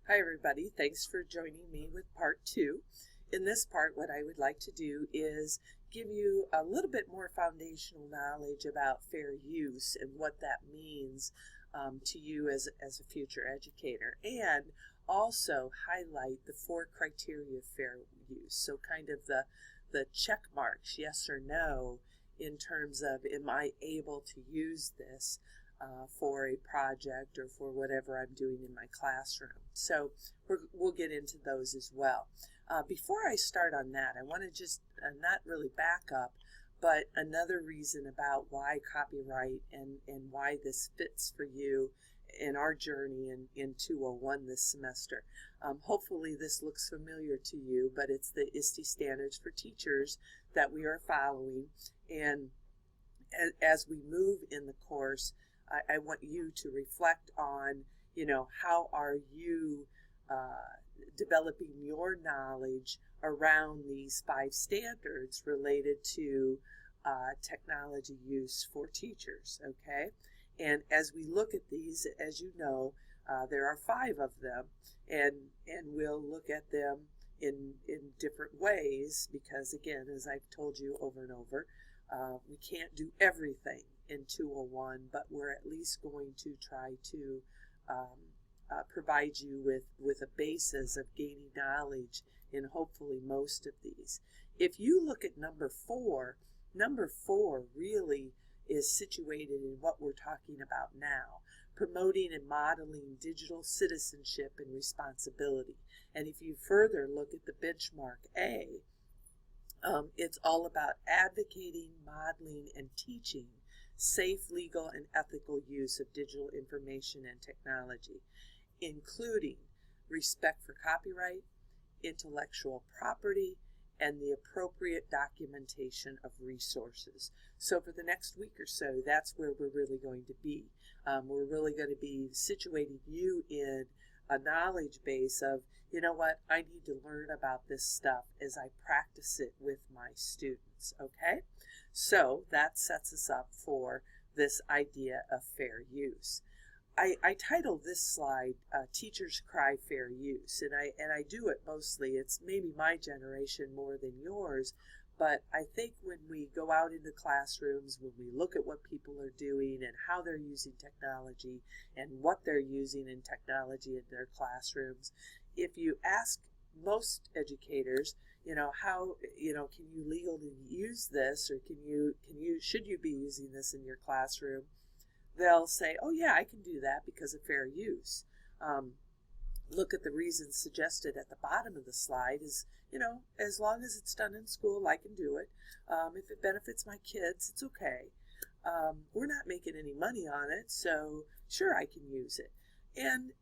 Hi everybody, thanks for joining me with part two. In this part, what I would like to do is give you a little bit more foundational knowledge about fair use and what that means to you as a future educator, and also highlight the 4 criteria of fair use. So kind of the check marks, yes or no, in terms of am I able to use this for a project or for whatever I'm doing in my classroom. So we'll get into those as well. Before I start on that, I want to just not really back up, but another reason about why copyright and why this fits for you in our journey in 201 this semester. Hopefully this looks familiar to you, but it's the ISTE standards for teachers that we are following, and as we move in the course, I want you to reflect on, how are you developing your knowledge around these 5 standards related to technology use for teachers, okay? And as we look at these, as you know, there are 5 of them, and we'll look at them in different ways because, again, as I've told you over and over, we can't do everything in 201, but we're at least going to try to provide you with a basis of gaining knowledge in hopefully most of these. If you look at number 4 really is situated in what we're talking about now, promoting and modeling digital citizenship and responsibility. And if you further look at the benchmark A, it's all about advocating, modeling, and teaching safe, legal, and ethical use of digital information and technology, including respect for copyright, intellectual property, and the appropriate documentation of resources. So for the next week or so, that's where we're really going to be. We're really going to be situating you in a knowledge base of, you know what, I need to learn about this stuff as I practice it with my students, okay? So that sets us up for this idea of fair use. I titled this slide, Teachers Cry Fair Use, and I do it mostly, it's maybe my generation more than yours, but I think when we go out into classrooms, when we look at what people are doing and how they're using technology and what they're using in technology in their classrooms, if you ask most educators, how, can you legally use this, or should you be using this in your classroom? They'll say, oh yeah, I can do that because of fair use. Look at the reasons suggested at the bottom of the slide is, as long as it's done in school, I can do it. If it benefits my kids, it's okay. We're not making any money on it, so sure, I can use it. And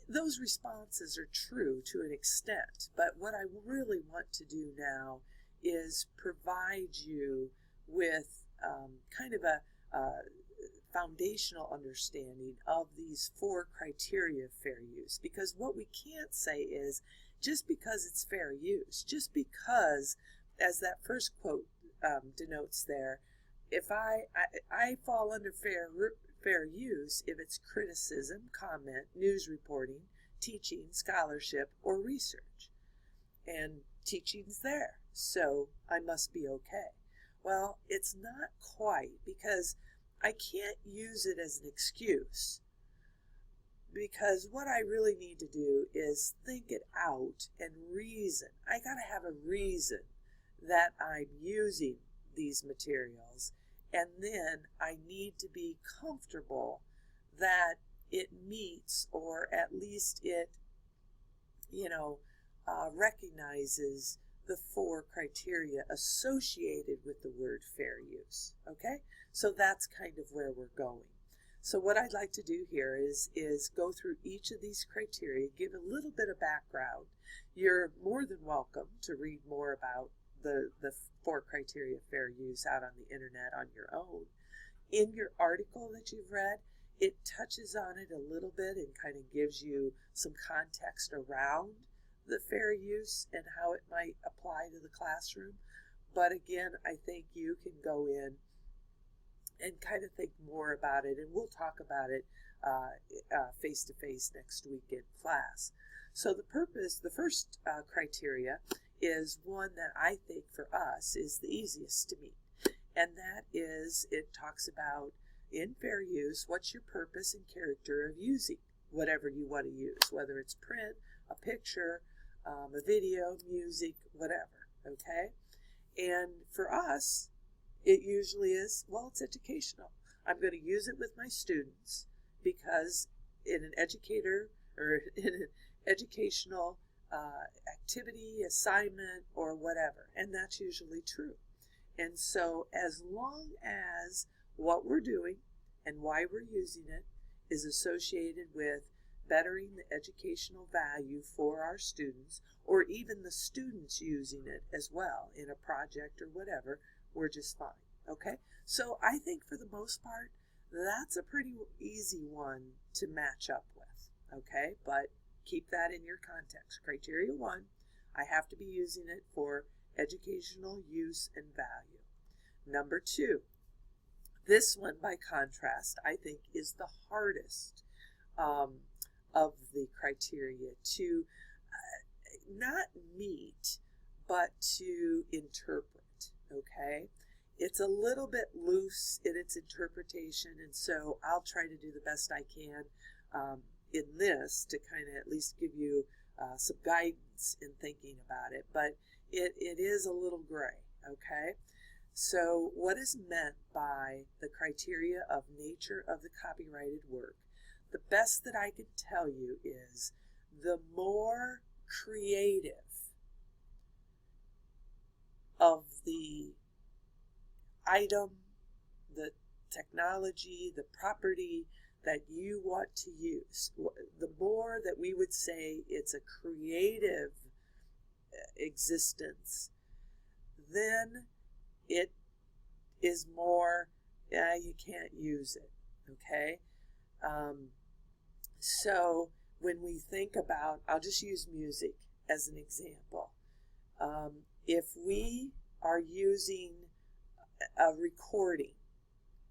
those responses are true to an extent, but what I really want to do now is provide you with kind of a foundational understanding of these 4 criteria of fair use, because what we can't say is just because it's fair use, just because, as that first quote denotes there, if I fall under fair use if it's criticism, comment, news reporting, teaching, scholarship, or research. And teaching's there, so I must be okay. Well, it's not quite, because I can't use it as an excuse, because what I really need to do is think it out and reason. I got to have a reason that I'm using these materials, and then I need to be comfortable that it meets, or at least it, recognizes the 4 criteria associated with the word fair use, okay? So that's kind of where we're going. So what I'd like to do here is go through each of these criteria, give a little bit of background. You're more than welcome to read more about the 4 criteria of fair use out on the internet on your own. In your article that you've read, it touches on it a little bit and kind of gives you some context around the fair use and how it might apply to the classroom. But again, I think you can go in and kind of think more about it, and we'll talk about it face-to-face next week in class. So the first criteria is one that I think for us is the easiest to meet. And that is, it talks about, in fair use, what's your purpose and character of using whatever you want to use, whether it's print, a picture, a video, music, whatever, okay? And for us, it usually is, well, it's educational. I'm going to use it with my students because in an educator or in an educational activity, assignment, or whatever, and that's usually true. And so as long as what we're doing and why we're using it is associated with bettering the educational value for our students, or even the students using it as well in a project or whatever, we're just fine, okay? So I think for the most part, that's a pretty easy one to match up with, okay? But keep that in your context. Criteria 1, I have to be using it for educational use and value. Number 2, this one, by contrast, I think is the hardest of the criteria to not meet, but to interpret, okay? It's a little bit loose in its interpretation, and so I'll try to do the best I can in this to kind of at least give you some guidance in thinking about it, but it is a little gray, okay? So what is meant by the criteria of nature of the copyrighted work? The best that I can tell you is the more creative of the item, the technology, the property that you want to use, the more that we would say it's a creative existence, then it is more, you can't use it, okay? So when we think about, I'll just use music as an example. If we are using a recording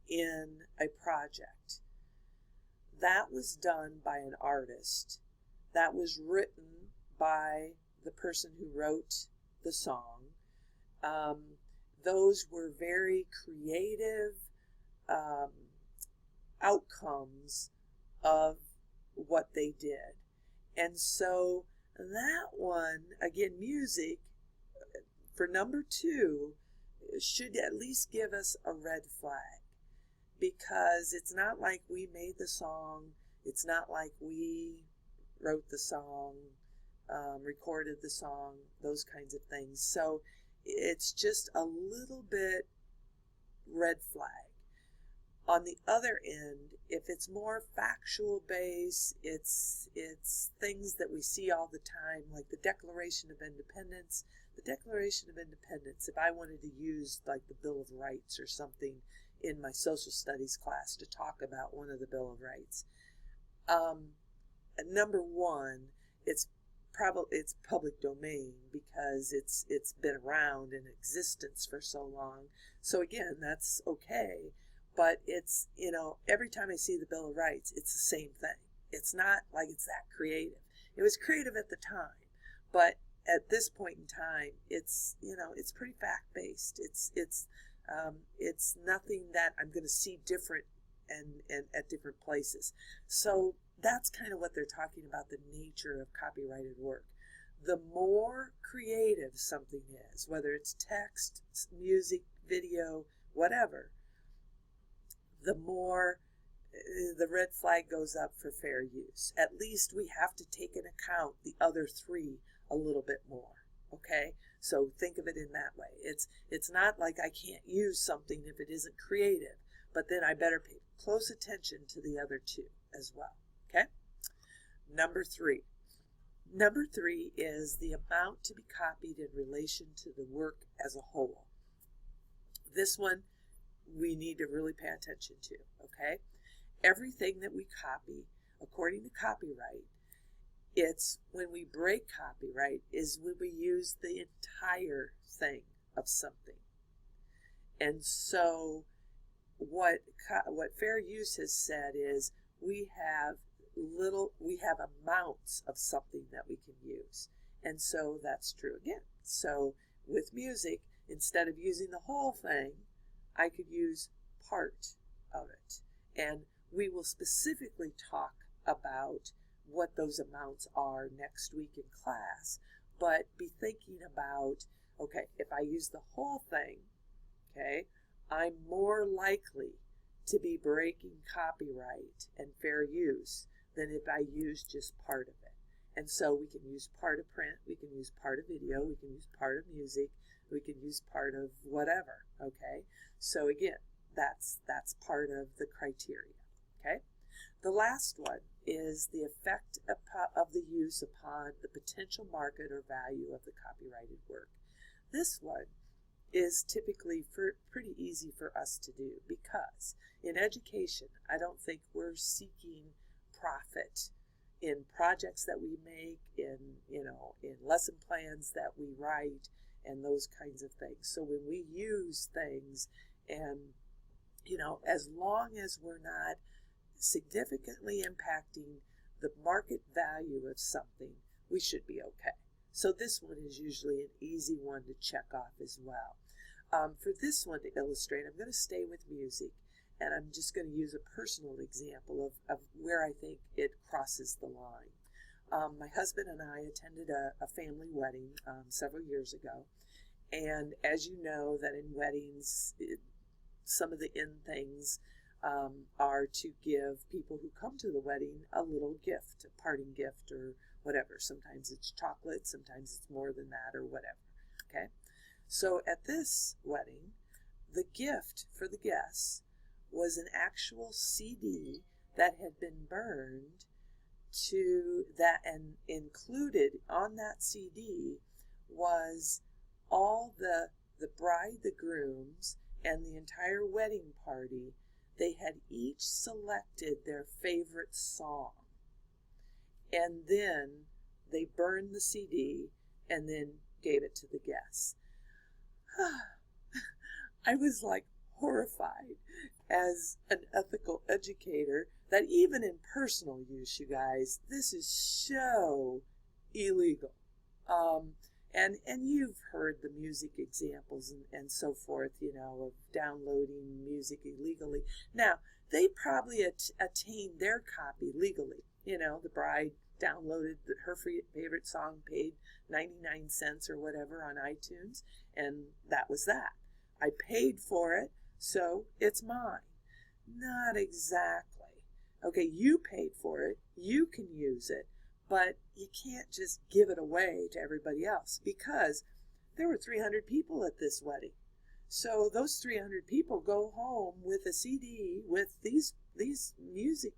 in a project, that was done by an artist, that was written by the person who wrote the song. Those were very creative outcomes of what they did. And so that one, again, music, for number 2, should at least give us a red flag, because it's not like we made the song, it's not like we wrote the song, recorded the song, those kinds of things. So it's just a little bit red flag. On the other end, if it's more factual based, it's things that we see all the time, like the Declaration of Independence. The Declaration of Independence, if I wanted to use like the Bill of Rights or something in my social studies class to talk about one of the Bill of Rights, number 1, it's public domain because it's been around in existence for so long. So again, that's okay. But it's, every time I see the Bill of Rights, it's the same thing. It's not like it's that creative. It was creative at the time, but at this point in time, it's pretty fact-based. It's nothing that I'm going to see different and at different places. So that's kind of what they're talking about, the nature of copyrighted work. The more creative something is, whether it's text, music, video, whatever, the more the red flag goes up for fair use. At least we have to take into account the other 3 a little bit more, okay? So think of it in that way. It's not like I can't use something if it isn't creative, but then I better pay close attention to the other 2 as well, okay? Number 3. Number 3 is the amount to be copied in relation to the work as a whole. This one we need to really pay attention to, okay? Everything that we copy, according to copyright, it's when we break copyright is when we use the entire thing of something. And so what fair use has said is we have we have amounts of something that we can use. And so that's true again. So with music, instead of using the whole thing, I could use part of it. And we will specifically talk about what those amounts are next week in class, but be thinking about, okay, if I use the whole thing, okay, I'm more likely to be breaking copyright and fair use than if I use just part of it. And so we can use part of print, we can use part of video, we can use part of music, we can use part of whatever, okay? So again, that's part of the criteria, okay? The last one is the effect of the use upon the potential market or value of the copyrighted work. This one is typically pretty easy for us to do because in education, I don't think we're seeking profit in projects that we make, in lesson plans that we write, and those kinds of things. So when we use things, and as long as we're not significantly impacting the market value of something, we should be okay. So this one is usually an easy one to check off as well. For this one to illustrate, I'm going to stay with music, and I'm just going to use a personal example of where I think it crosses the line. My husband and I attended a family wedding several years ago, and as you know, that in weddings, some of the end things are to give people who come to the wedding a little gift, a parting gift or whatever. Sometimes it's chocolate, sometimes it's more than that or whatever, okay? So at this wedding, the gift for the guests was an actual CD that had been burned to that, and included on that CD was all the bride, the grooms, and the entire wedding party. They had each selected their favorite song, and then they burned the CD and then gave it to the guests. I was like horrified as an ethical educator that even in personal use, you guys, this is so illegal. And you've heard the music examples and so forth, of downloading music illegally. Now, they probably attained their copy legally. The bride downloaded her favorite song, paid 99 cents or whatever on iTunes, and that was that. I paid for it, so it's mine. Not exactly. Okay, you paid for it, you can use it, but you can't just give it away to everybody else because there were 300 people at this wedding. So those 300 people go home with a CD with these music,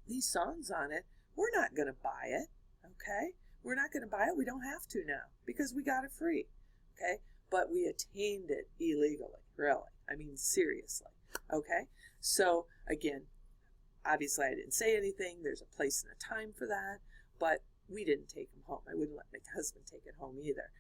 these songs on it. We're not going to buy it, okay? We're not going to buy it. We don't have to now because we got it free, okay? But we attained it illegally, really. I mean, seriously, okay? So, again, obviously I didn't say anything. There's a place and a time for that, but we didn't take him home. I wouldn't let my husband take it home either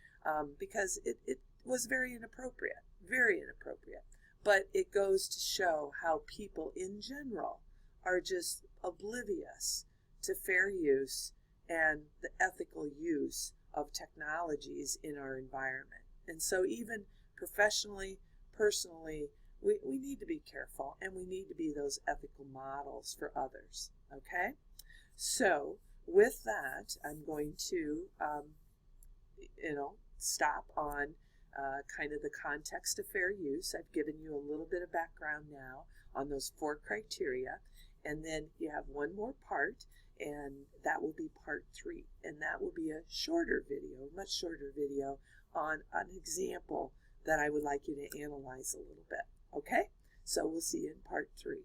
because it was very inappropriate, very inappropriate. But it goes to show how people in general are just oblivious to fair use and the ethical use of technologies in our environment. And so even professionally, personally, we need to be careful, and we need to be those ethical models for others, okay? So with that, I'm going to, stop on kind of the context of fair use. I've given you a little bit of background now on those 4 criteria, and then you have one more part, and that will be part 3, and that will be a shorter video, much shorter video on an example that I would like you to analyze a little bit. Okay? So we'll see you in part 3.